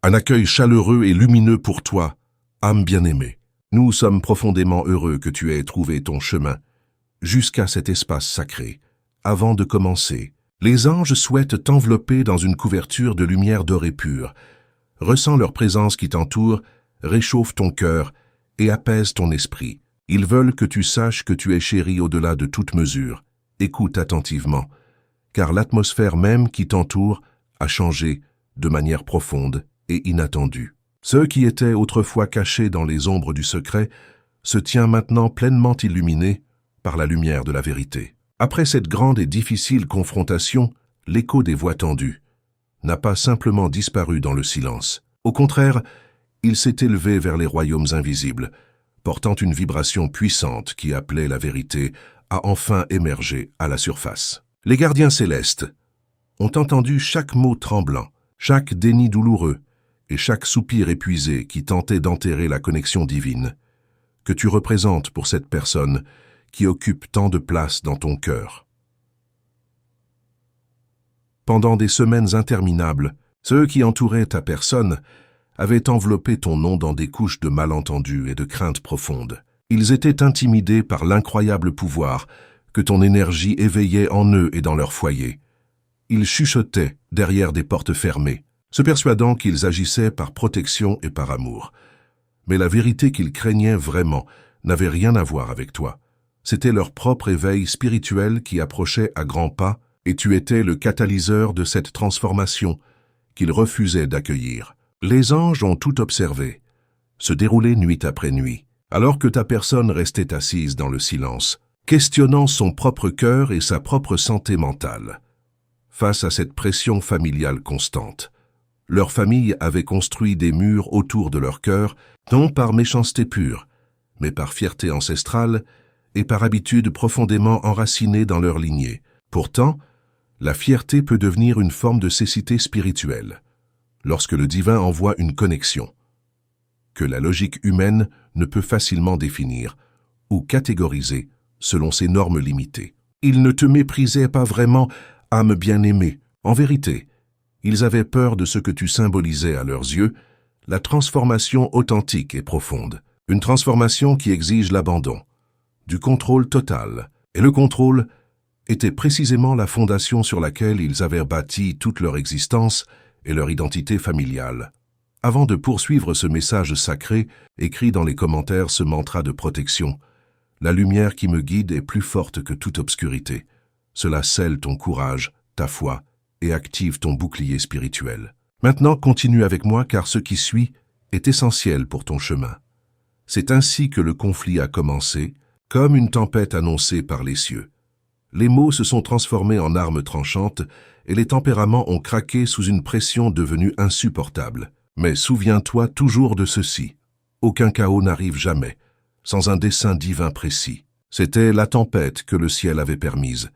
Un accueil chaleureux et lumineux pour toi, âme bien-aimée. Nous sommes profondément heureux que tu aies trouvé ton chemin jusqu'à cet espace sacré. Avant de commencer, les anges souhaitent t'envelopper dans une couverture de lumière dorée pure. Ressens leur présence qui t'entoure, réchauffe ton cœur et apaise ton esprit. Ils veulent que tu saches que tu es chéri au-delà de toute mesure. Écoute attentivement, car l'atmosphère même qui t'entoure a changé de manière profonde et inattendue. Ceux qui étaient autrefois cachés dans les ombres du secret se tient maintenant pleinement illuminé par la lumière de la vérité. Après cette grande et difficile confrontation, l'écho des voix tendues n'a pas simplement disparu dans le silence. Au contraire, il s'est élevé vers les royaumes invisibles, portant une vibration puissante qui appelait la vérité à enfin émerger à la surface. Les gardiens célestes ont entendu chaque mot tremblant, chaque déni douloureux et chaque soupir épuisé qui tentait d'enterrer la connexion divine que tu représentes pour cette personne qui occupe tant de place dans ton cœur. Pendant des semaines interminables, ceux qui entouraient ta personne avaient enveloppé ton nom dans des couches de malentendus et de craintes profondes. Ils étaient intimidés par l'incroyable pouvoir que ton énergie éveillait en eux et dans leur foyer. Ils chuchotaient derrière des portes fermées, se persuadant qu'ils agissaient par protection et par amour. Mais la vérité qu'ils craignaient vraiment n'avait rien à voir avec toi. C'était leur propre éveil spirituel qui approchait à grands pas, et tu étais le catalyseur de cette transformation qu'ils refusaient d'accueillir. Les anges ont tout observé, se dérouler nuit après nuit, alors que ta personne restait assise dans le silence, questionnant son propre cœur et sa propre santé mentale. Face à cette pression familiale constante, leur famille avait construit des murs autour de leur cœur, non par méchanceté pure, mais par fierté ancestrale et par habitude profondément enracinée dans leur lignée. Pourtant, la fierté peut devenir une forme de cécité spirituelle, lorsque le divin envoie une connexion, que la logique humaine ne peut facilement définir ou catégoriser selon ses normes limitées. Ils ne te méprisaient pas vraiment, âme bien-aimée. En vérité, ils avaient peur de ce que tu symbolisais à leurs yeux, la transformation authentique et profonde. Une transformation qui exige l'abandon, du contrôle total. Et le contrôle était précisément la fondation sur laquelle ils avaient bâti toute leur existence et leur identité familiale. Avant de poursuivre ce message sacré, écrit dans les commentaires ce mantra de protection, la lumière qui me guide est plus forte que toute obscurité. Cela scelle ton courage, ta foi, et active ton bouclier spirituel. Maintenant, continue avec moi car ce qui suit est essentiel pour ton chemin. C'est ainsi que le conflit a commencé, comme une tempête annoncée par les cieux. Les mots se sont transformés en armes tranchantes et les tempéraments ont craqué sous une pression devenue insupportable. Mais souviens-toi toujours de ceci. Aucun chaos n'arrive jamais, sans un dessein divin précis. C'était la tempête que le ciel avait permise,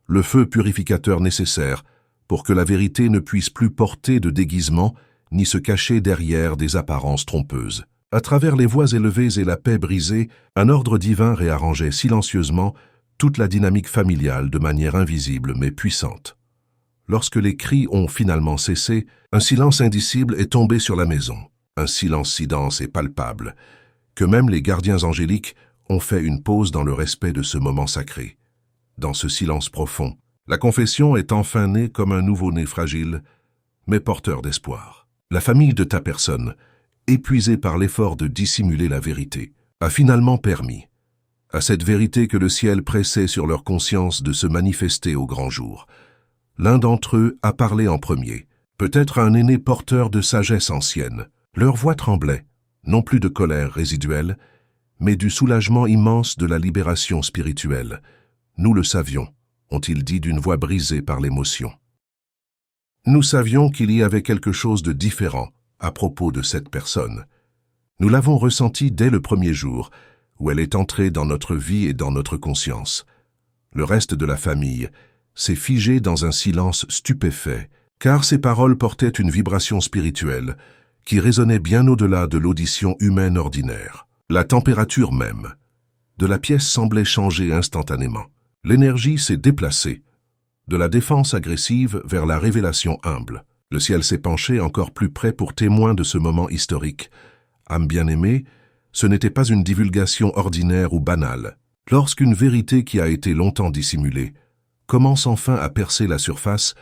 le feu purificateur nécessaire pour que la vérité ne puisse plus porter de déguisement ni se cacher derrière des apparences trompeuses. À travers les voix élevées et la paix brisée, un ordre divin réarrangeait silencieusement toute la dynamique familiale de manière invisible mais puissante. Lorsque les cris ont finalement cessé, un silence indicible est tombé sur la maison. Un silence si dense et palpable que même les gardiens angéliques ont fait une pause dans le respect de ce moment sacré. Dans ce silence profond, la confession est enfin née comme un nouveau-né fragile, mais porteur d'espoir. La famille de ta personne, épuisée par l'effort de dissimuler la vérité, a finalement permis à cette vérité que le ciel pressait sur leur conscience de se manifester au grand jour. L'un d'entre eux a parlé en premier, peut-être un aîné porteur de sagesse ancienne. Leur voix tremblait, non plus de colère résiduelle, mais du soulagement immense de la libération spirituelle. Nous le savions, ont-ils dit d'une voix brisée par l'émotion. Nous savions qu'il y avait quelque chose de différent à propos de cette personne. Nous l'avons ressenti dès le premier jour, où elle est entrée dans notre vie et dans notre conscience. Le reste de la famille s'est figé dans un silence stupéfait, car ses paroles portaient une vibration spirituelle qui résonnait bien au-delà de l'audition humaine ordinaire. La température même de la pièce semblait changer instantanément. L'énergie s'est déplacée, de la défense agressive vers la révélation humble. Le ciel s'est penché encore plus près pour témoin de ce moment historique. Âme bien-aimée, ce n'était pas une divulgation ordinaire ou banale. Lorsqu'une vérité qui a été longtemps dissimulée commence enfin à percer la surface,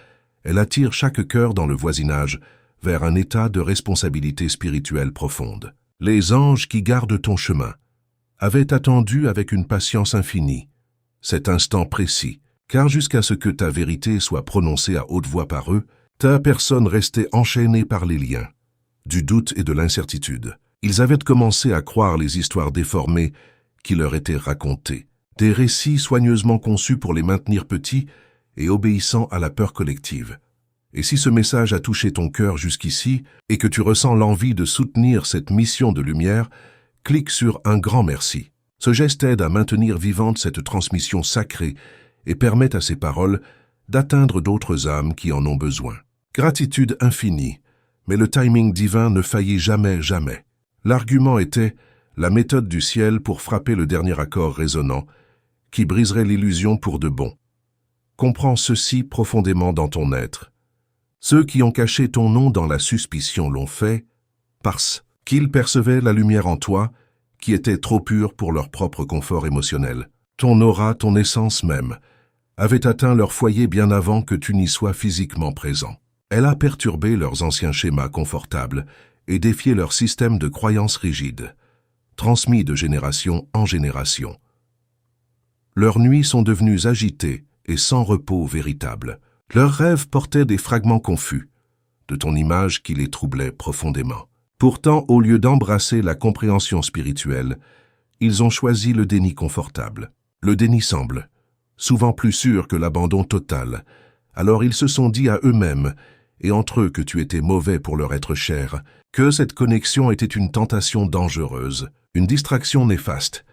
elle attire chaque cœur dans le voisinage vers un état de responsabilité spirituelle profonde. Les anges qui gardent ton chemin avaient attendu avec une patience infinie cet instant précis, car jusqu'à ce que ta vérité soit prononcée à haute voix par eux, ta personne restait enchaînée par les liens du doute et de l'incertitude. Ils avaient commencé à croire les histoires déformées qui leur étaient racontées, des récits soigneusement conçus pour les maintenir petits et obéissant à la peur collective. Et si ce message a touché ton cœur jusqu'ici et que tu ressens l'envie de soutenir cette mission de lumière, clique sur un grand merci. Ce geste aide à maintenir vivante cette transmission sacrée et permet à ces paroles d'atteindre d'autres âmes qui en ont besoin. Gratitude infinie, mais le timing divin ne faillit jamais, jamais. L'argument était la méthode du ciel pour frapper le dernier accord résonnant qui briserait l'illusion pour de bon. Comprends ceci profondément dans ton être. Ceux qui ont caché ton nom dans la suspicion l'ont fait parce qu'ils percevaient la lumière en toi qui était trop pure pour leur propre confort émotionnel. Ton aura, ton essence même, avait atteint leur foyer bien avant que tu n'y sois physiquement présent. Elle a perturbé leurs anciens schémas confortables et défié leur système de croyances rigides, transmis de génération en génération. Leurs nuits sont devenues agitées et sans repos véritable. Leurs rêves portaient des fragments confus de ton image qui les troublait profondément. Pourtant, au lieu d'embrasser la compréhension spirituelle, ils ont choisi le déni confortable. Le déni semble souvent plus sûr que l'abandon total. Alors ils se sont dit à eux-mêmes et entre eux que tu étais mauvais pour leur être cher, que cette connexion était une tentation dangereuse, une distraction néfaste,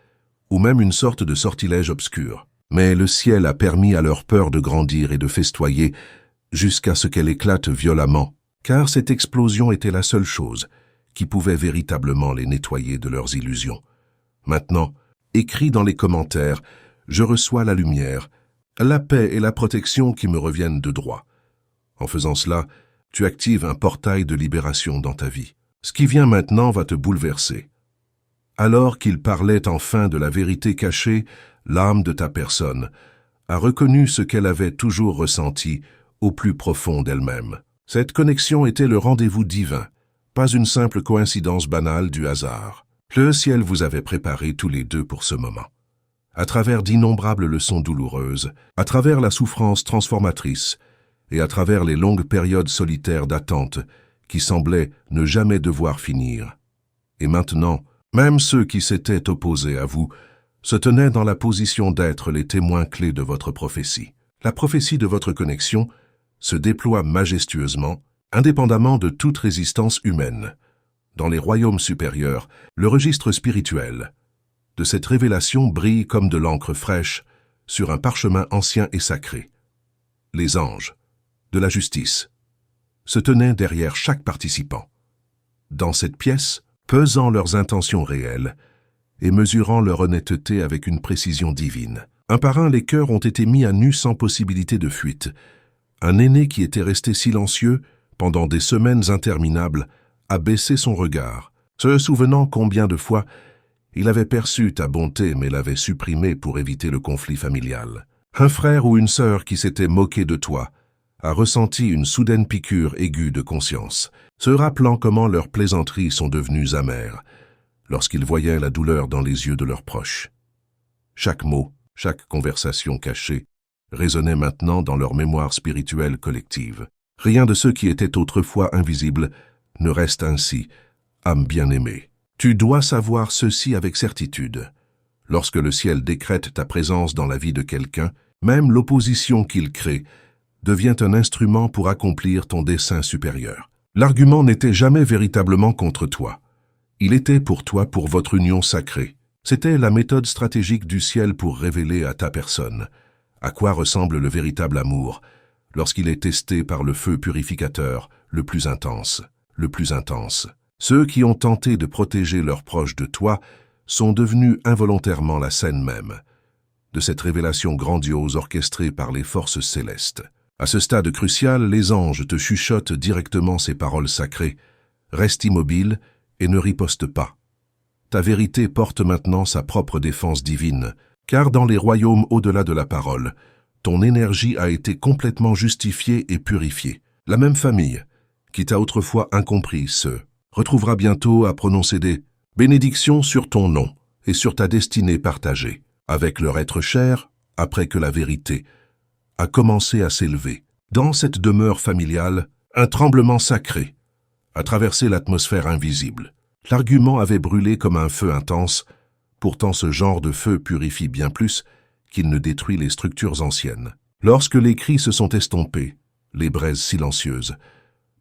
ou même une sorte de sortilège obscur. Mais le ciel a permis à leur peur de grandir et de festoyer jusqu'à ce qu'elle éclate violemment, car cette explosion était la seule chose qui pouvait véritablement les nettoyer de leurs illusions. Maintenant, écris dans les commentaires, je reçois la lumière, la paix et la protection qui me reviennent de droit. En faisant cela, tu actives un portail de libération dans ta vie. Ce qui vient maintenant va te bouleverser. Alors qu'il parlait enfin de la vérité cachée, l'âme de ta personne a reconnu ce qu'elle avait toujours ressenti au plus profond d'elle-même. Cette connexion était le rendez-vous divin, pas une simple coïncidence banale du hasard. Le ciel vous avait préparé tous les deux pour ce moment. À travers d'innombrables leçons douloureuses, à travers la souffrance transformatrice et à travers les longues périodes solitaires d'attente qui semblaient ne jamais devoir finir. Et maintenant, même ceux qui s'étaient opposés à vous se tenaient dans la position d'être les témoins clés de votre prophétie. La prophétie de votre connexion se déploie majestueusement, indépendamment de toute résistance humaine. Dans les royaumes supérieurs, le registre spirituel de cette révélation brille comme de l'encre fraîche sur un parchemin ancien et sacré. Les anges de la justice se tenaient derrière chaque participant. Dans cette pièce, pesant leurs intentions réelles et mesurant leur honnêteté avec une précision divine. Un par un, les cœurs ont été mis à nu sans possibilité de fuite. Un aîné qui était resté silencieux pendant des semaines interminables a baissé son regard, se souvenant combien de fois il avait perçu ta bonté mais l'avait supprimée pour éviter le conflit familial. Un frère ou une sœur qui s'était moqué de toi a ressenti une soudaine piqûre aiguë de conscience, se rappelant comment leurs plaisanteries sont devenues amères lorsqu'ils voyaient la douleur dans les yeux de leurs proches. Chaque mot, chaque conversation cachée résonnait maintenant dans leur mémoire spirituelle collective. Rien de ce qui était autrefois invisible ne reste ainsi, âme bien-aimée. Tu dois savoir ceci avec certitude. Lorsque le ciel décrète ta présence dans la vie de quelqu'un, même l'opposition qu'il crée devient un instrument pour accomplir ton dessein supérieur. L'argument n'était jamais véritablement contre toi. Il était pour toi, pour votre union sacrée. C'était la méthode stratégique du ciel pour révéler à ta personne à quoi ressemble le véritable amour lorsqu'il est testé par le feu purificateur le plus intense. Ceux qui ont tenté de protéger leurs proches de toi sont devenus involontairement la scène même de cette révélation grandiose orchestrée par les forces célestes. À ce stade crucial, les anges te chuchotent directement ces paroles sacrées. Reste immobile et ne riposte pas. Ta vérité porte maintenant sa propre défense divine, car dans les royaumes au-delà de la parole, ton énergie a été complètement justifiée et purifiée. La même famille, qui t'a autrefois incompris, se retrouvera bientôt à prononcer des bénédictions sur ton nom et sur ta destinée partagée, avec leur être cher, après que la vérité a commencé à s'élever. Dans cette demeure familiale, un tremblement sacré a traversé l'atmosphère invisible. L'argument avait brûlé comme un feu intense, pourtant ce genre de feu purifie bien plus qu'il ne détruit les structures anciennes. Lorsque les cris se sont estompés, les braises silencieuses,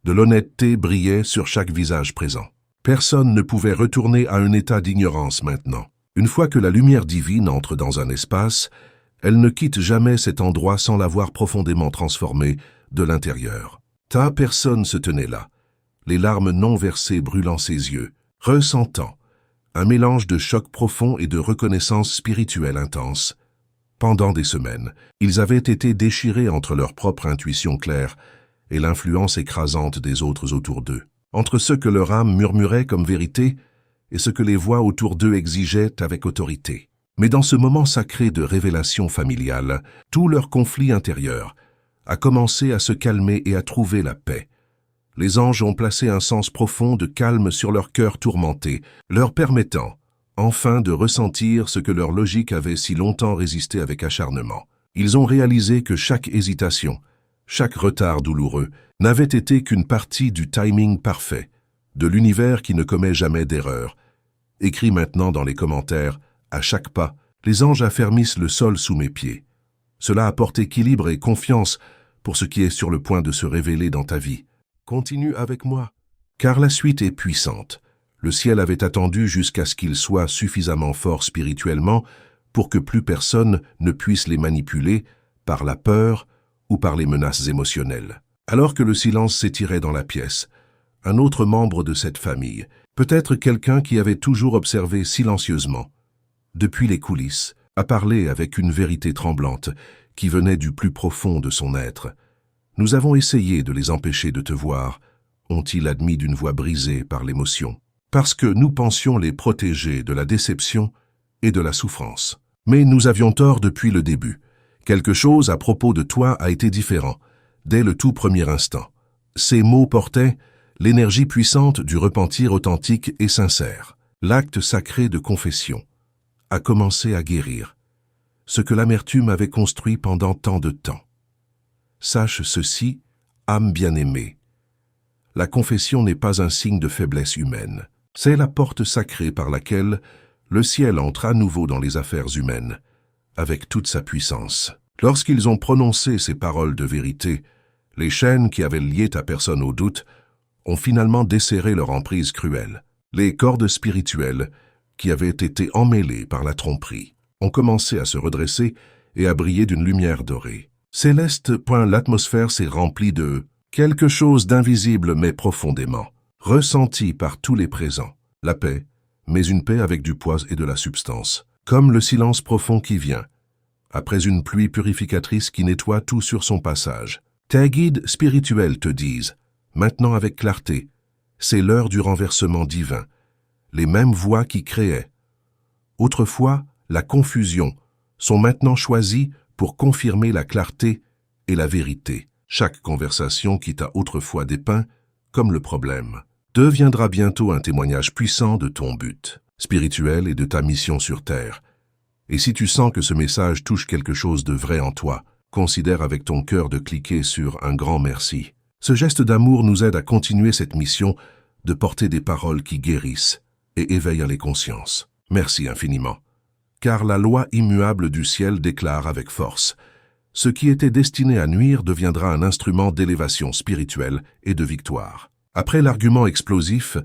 de l'honnêteté brillait sur chaque visage présent. Personne ne pouvait retourner à un état d'ignorance maintenant. Une fois que la lumière divine entre dans un espace, elle ne quitte jamais cet endroit sans l'avoir profondément transformé de l'intérieur. Ta personne se tenait là, les larmes non versées brûlant ses yeux, ressentant un mélange de choc profond et de reconnaissance spirituelle intense. Pendant des semaines, ils avaient été déchirés entre leur propre intuition claire et l'influence écrasante des autres autour d'eux, entre ce que leur âme murmurait comme vérité et ce que les voix autour d'eux exigeaient avec autorité. Mais dans ce moment sacré de révélation familiale, tout leur conflit intérieur a commencé à se calmer et à trouver la paix. Les anges ont placé un sens profond de calme sur leur cœur tourmenté, leur permettant, enfin, de ressentir ce que leur logique avait si longtemps résisté avec acharnement. Ils ont réalisé que chaque hésitation, chaque retard douloureux, n'avait été qu'une partie du timing parfait, de l'univers qui ne commet jamais d'erreur. Écrit maintenant dans les commentaires, à chaque pas, les anges affermissent le sol sous mes pieds. Cela apporte équilibre et confiance pour ce qui est sur le point de se révéler dans ta vie. Continue avec moi, car la suite est puissante. Le ciel avait attendu jusqu'à ce qu'ils soient suffisamment forts spirituellement pour que plus personne ne puisse les manipuler par la peur ou par les menaces émotionnelles. Alors que le silence s'étirait dans la pièce, un autre membre de cette famille, peut-être quelqu'un qui avait toujours observé silencieusement, depuis les coulisses, a parlé avec une vérité tremblante qui venait du plus profond de son être. « Nous avons essayé de les empêcher de te voir », ont-ils admis d'une voix brisée par l'émotion, parce que nous pensions les protéger de la déception et de la souffrance. Mais nous avions tort depuis le début. Quelque chose à propos de toi a été différent, dès le tout premier instant. Ces mots portaient l'énergie puissante du repentir authentique et sincère. L'acte sacré de confession a commencé à guérir ce que l'amertume avait construit pendant tant de temps. Sache ceci, âme bien-aimée. La confession n'est pas un signe de faiblesse humaine. C'est la porte sacrée par laquelle le ciel entre à nouveau dans les affaires humaines, avec toute sa puissance. Lorsqu'ils ont prononcé ces paroles de vérité, les chaînes qui avaient lié ta personne au doute ont finalement desserré leur emprise cruelle. Les cordes spirituelles, qui avaient été emmêlées par la tromperie, ont commencé à se redresser et à briller d'une lumière dorée. Céleste, l'atmosphère s'est remplie de quelque chose d'invisible mais profondément, ressenti par tous les présents. La paix, mais une paix avec du poids et de la substance, comme le silence profond qui vient, après une pluie purificatrice qui nettoie tout sur son passage. Tes guides spirituels te disent, maintenant avec clarté, c'est l'heure du renversement divin, les mêmes voix qui créaient autrefois la confusion sont maintenant choisies pour confirmer la clarté et la vérité. Chaque conversation qui t'a autrefois dépeint comme le problème deviendra bientôt un témoignage puissant de ton but spirituel et de ta mission sur Terre. Et si tu sens que ce message touche quelque chose de vrai en toi, considère avec ton cœur de cliquer sur un grand merci. Ce geste d'amour nous aide à continuer cette mission de porter des paroles qui guérissent et éveillent les consciences. Merci infiniment. Car la loi immuable du ciel déclare avec force, ce qui était destiné à nuire deviendra un instrument d'élévation spirituelle et de victoire. Après l'argument explosif,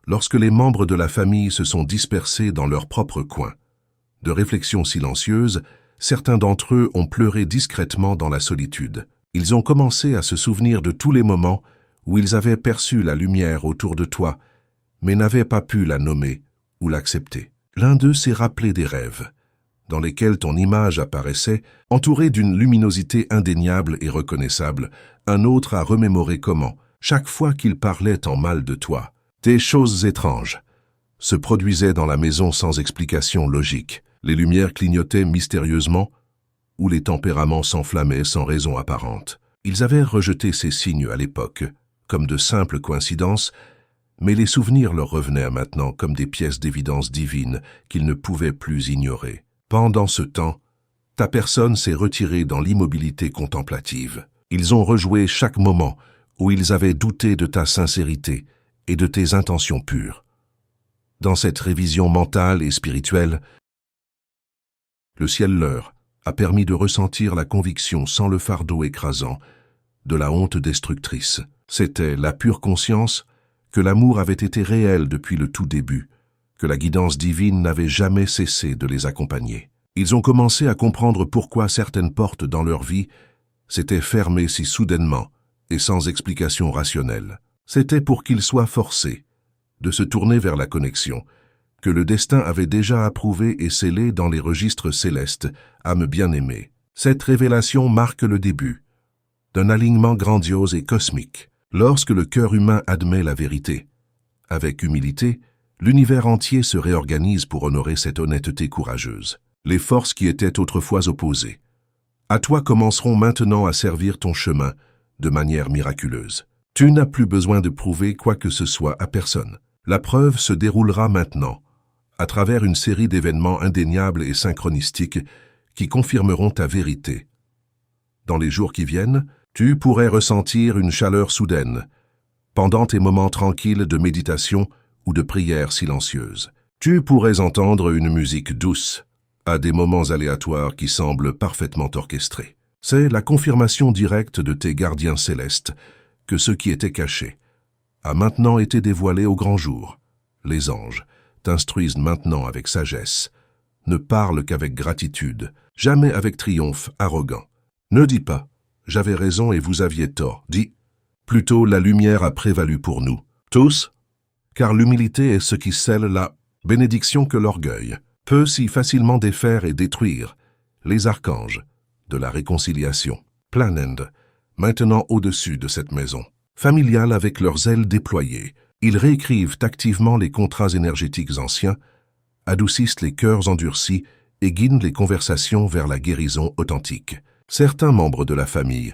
lorsque les membres de la famille se sont dispersés dans leur propre coin, de réflexion silencieuse, certains d'entre eux ont pleuré discrètement dans la solitude. Ils ont commencé à se souvenir de tous les moments où ils avaient perçu la lumière autour de toi, mais n'avaient pas pu la nommer ou l'accepter. L'un d'eux s'est rappelé des rêves, dans lesquels ton image apparaissait, entourée d'une luminosité indéniable et reconnaissable, un autre a remémoré comment, chaque fois qu'il parlait en mal de toi, des choses étranges se produisaient dans la maison sans explication logique. Les lumières clignotaient mystérieusement, ou les tempéraments s'enflammaient sans raison apparente. Ils avaient rejeté ces signes à l'époque, comme de simples coïncidences, mais les souvenirs leur revenaient maintenant comme des pièces d'évidence divine qu'ils ne pouvaient plus ignorer. Pendant ce temps, ta personne s'est retirée dans l'immobilité contemplative. Ils ont rejoué chaque moment où ils avaient douté de ta sincérité et de tes intentions pures. Dans cette révision mentale et spirituelle, le ciel leur a permis de ressentir la conviction sans le fardeau écrasant de la honte destructrice. C'était la pure conscience que l'amour avait été réel depuis le tout début, que la guidance divine n'avait jamais cessé de les accompagner. Ils ont commencé à comprendre pourquoi certaines portes dans leur vie s'étaient fermées si soudainement et sans explication rationnelle. C'était pour qu'ils soient forcés de se tourner vers la connexion, que le destin avait déjà approuvé et scellé dans les registres célestes, âme bien-aimée. Cette révélation marque le début d'un alignement grandiose et cosmique. Lorsque le cœur humain admet la vérité, avec humilité, l'univers entier se réorganise pour honorer cette honnêteté courageuse. Les forces qui étaient autrefois opposées à toi commenceront maintenant à servir ton chemin de manière miraculeuse. Tu n'as plus besoin de prouver quoi que ce soit à personne. La preuve se déroulera maintenant, à travers une série d'événements indéniables et synchronistiques qui confirmeront ta vérité. Dans les jours qui viennent, tu pourrais ressentir une chaleur soudaine, pendant tes moments tranquilles de méditation ou de prière silencieuse. Tu pourrais entendre une musique douce, à des moments aléatoires qui semblent parfaitement orchestrés. C'est la confirmation directe de tes gardiens célestes que ce qui était caché a maintenant été dévoilé au grand jour. Les anges t'instruisent maintenant avec sagesse. Ne parle qu'avec gratitude, jamais avec triomphe arrogant. Ne dis pas « j'avais raison et vous aviez tort », dis « plutôt la lumière a prévalu pour nous, tous », car l'humilité est ce qui scelle la bénédiction que l'orgueil peut si facilement défaire et détruire. Les archanges de la réconciliation planent maintenant au-dessus de cette maison. Familiale avec leurs ailes déployées, ils réécrivent activement les contrats énergétiques anciens, adoucissent les cœurs endurcis et guident les conversations vers la guérison authentique. Certains membres de la famille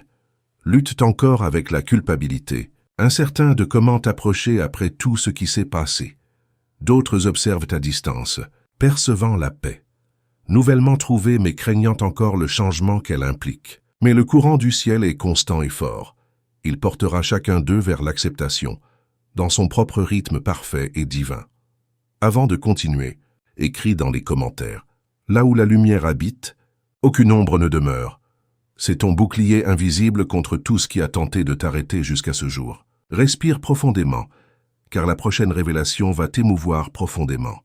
luttent encore avec la culpabilité, incertains de comment t'approcher après tout ce qui s'est passé. D'autres observent à distance, percevant la paix, nouvellement trouvée mais craignant encore le changement qu'elle implique. Mais le courant du ciel est constant et fort. Il portera chacun d'eux vers l'acceptation, dans son propre rythme parfait et divin. Avant de continuer, écris dans les commentaires. Là où la lumière habite, aucune ombre ne demeure. C'est ton bouclier invisible contre tout ce qui a tenté de t'arrêter jusqu'à ce jour. Respire profondément, car la prochaine révélation va t'émouvoir profondément.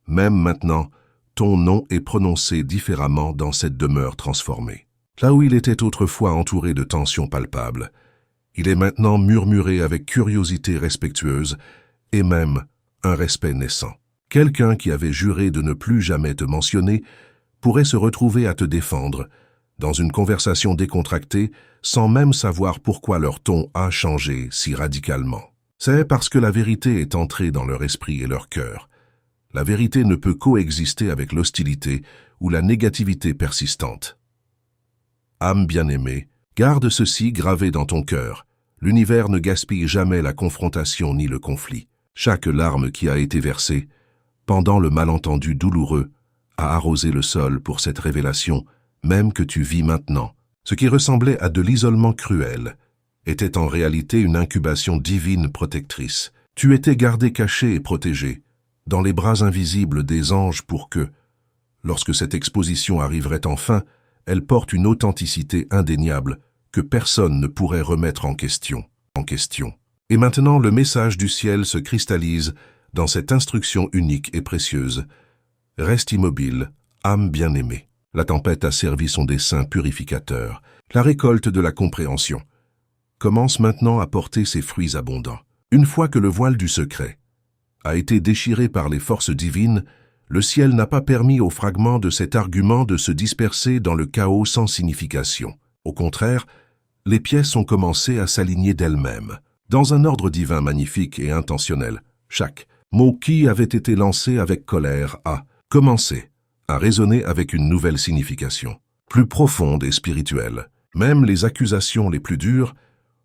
Même maintenant, ton nom est prononcé différemment dans cette demeure transformée. Là où il était autrefois entouré de tensions palpables, il est maintenant murmuré avec curiosité respectueuse et même un respect naissant. Quelqu'un qui avait juré de ne plus jamais te mentionner pourrait se retrouver à te défendre dans une conversation décontractée sans même savoir pourquoi leur ton a changé si radicalement. C'est parce que la vérité est entrée dans leur esprit et leur cœur. La vérité ne peut coexister avec l'hostilité ou la négativité persistante. Âme bien-aimée, garde ceci gravé dans ton cœur. L'univers ne gaspille jamais la confrontation ni le conflit. Chaque larme qui a été versée, pendant le malentendu douloureux, a arrosé le sol pour cette révélation, même que tu vis maintenant. Ce qui ressemblait à de l'isolement cruel était en réalité une incubation divine protectrice. Tu étais gardé caché et protégé, dans les bras invisibles des anges pour que, lorsque cette exposition arriverait enfin, elle porte une authenticité indéniable que personne ne pourrait remettre en question. Et maintenant, le message du ciel se cristallise dans cette instruction unique et précieuse. Reste immobile, âme bien-aimée. La tempête a servi son dessein purificateur. La récolte de la compréhension commence maintenant à porter ses fruits abondants. Une fois que le voile du secret a été déchiré par les forces divines, Le ciel n'a pas permis aux fragments de cet argument de se disperser dans le chaos sans signification. Au contraire, les pièces ont commencé à s'aligner d'elles-mêmes, dans un ordre divin magnifique et intentionnel. Chaque mot qui avait été lancé avec colère a commencé à résonner avec une nouvelle signification, plus profonde et spirituelle. Même les accusations les plus dures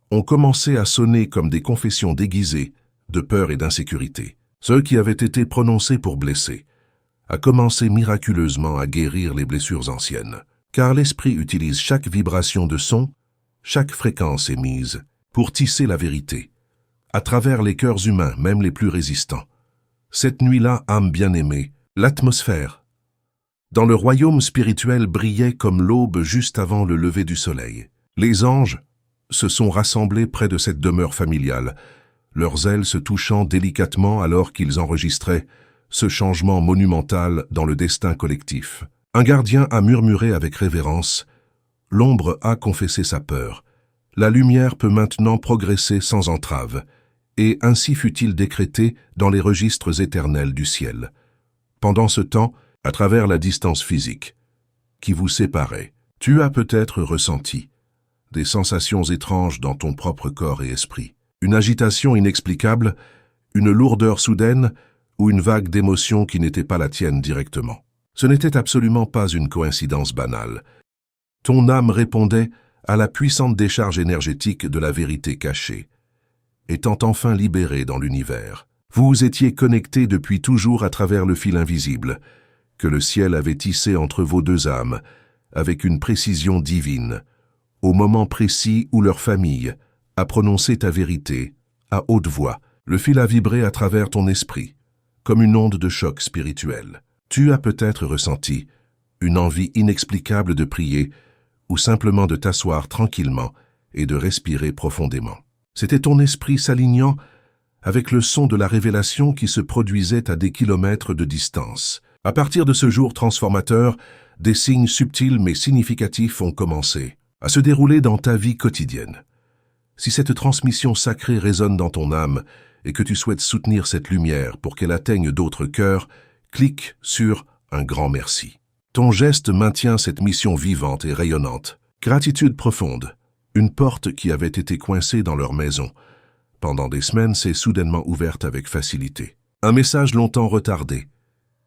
ont commencé à sonner comme des confessions déguisées de peur et d'insécurité. Ceux qui avaient été prononcés pour blesser a commencé miraculeusement à guérir les blessures anciennes, car l'esprit utilise chaque vibration de son, chaque fréquence émise, pour tisser la vérité, à travers les cœurs humains, même les plus résistants. Cette nuit-là, âme bien-aimée, l'atmosphère dans le royaume spirituel brillait comme l'aube juste avant le lever du soleil. Les anges se sont rassemblés près de cette demeure familiale, leurs ailes se touchant délicatement alors qu'ils enregistraient ce changement monumental dans le destin collectif. Un gardien a murmuré avec révérence, l'ombre a confessé sa peur. La lumière peut maintenant progresser sans entrave, et ainsi fut-il décrété dans les registres éternels du ciel. Pendant ce temps, à travers la distance physique qui vous séparait, tu as peut-être ressenti des sensations étranges dans ton propre corps et esprit, une agitation inexplicable, une lourdeur soudaine ou une vague d'émotion qui n'était pas la tienne directement. Ce n'était absolument pas une coïncidence banale. Ton âme répondait à la puissante décharge énergétique de la vérité cachée, étant enfin libérée dans l'univers. Vous étiez connectés depuis toujours à travers le fil invisible que le ciel avait tissé entre vos deux âmes, avec une précision divine, au moment précis où leur famille a prononcé ta vérité, à haute voix. Le fil a vibré à travers ton esprit, comme une onde de choc spirituel. Tu as peut-être ressenti une envie inexplicable de prier ou simplement de t'asseoir tranquillement et de respirer profondément. C'était ton esprit s'alignant avec le son de la révélation qui se produisait à des kilomètres de distance. À partir de ce jour transformateur, des signes subtils mais significatifs ont commencé à se dérouler dans ta vie quotidienne. Si cette transmission sacrée résonne dans ton âme et que tu souhaites soutenir cette lumière pour qu'elle atteigne d'autres cœurs, clique sur « Un grand merci ». Ton geste maintient cette mission vivante et rayonnante. Gratitude profonde. Une porte qui avait été coincée dans leur maison pendant des semaines s'est soudainement ouverte avec facilité. Un message longtemps retardé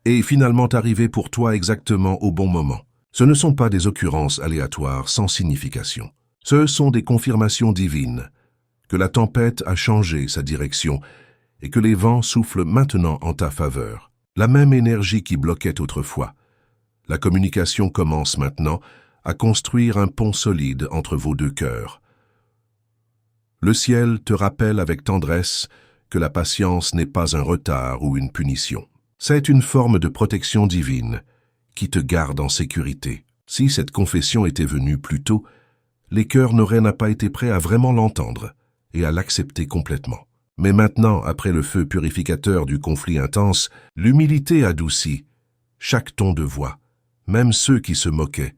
est finalement arrivé pour toi exactement au bon moment. Ce ne sont pas des occurrences aléatoires sans signification. Ce sont des confirmations divines que la tempête a changé sa direction et que les vents soufflent maintenant en ta faveur. La même énergie qui bloquait autrefois. La communication commence maintenant à construire un pont solide entre vos deux cœurs. Le ciel te rappelle avec tendresse que la patience n'est pas un retard ou une punition. C'est une forme de protection divine qui te garde en sécurité. Si cette confession était venue plus tôt, les cœurs n'auraient pas été prêts à vraiment l'entendre et à l'accepter complètement. Mais maintenant, après le feu purificateur du conflit intense, l'humilité adoucit chaque ton de voix. Même ceux qui se moquaient,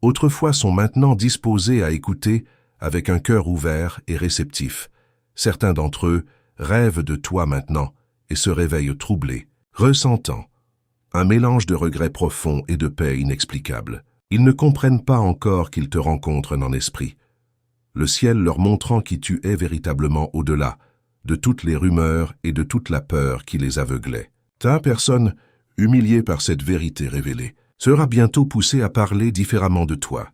autrefois sont maintenant disposés à écouter avec un cœur ouvert et réceptif. Certains d'entre eux rêvent de toi maintenant et se réveillent troublés, ressentant un mélange de regrets profonds et de paix inexplicable. Ils ne comprennent pas encore qu'ils te rencontrent en esprit, le ciel leur montrant qui tu es véritablement au-delà de toutes les rumeurs et de toute la peur qui les aveuglait. Ta personne, humiliée par cette vérité révélée, sera bientôt poussée à parler différemment de toi,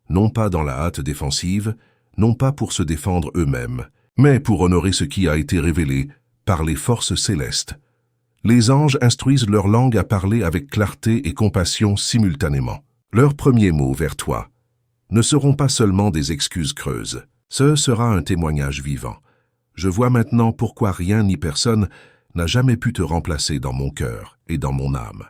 non pas dans la hâte défensive, non pas pour se défendre eux-mêmes, mais pour honorer ce qui a été révélé par les forces célestes. Les anges instruisent leur langue à parler avec clarté et compassion simultanément. Leurs premiers mots vers toi ne seront pas seulement des excuses creuses, ce sera un témoignage vivant. Je vois maintenant pourquoi rien ni personne n'a jamais pu te remplacer dans mon cœur et dans mon âme.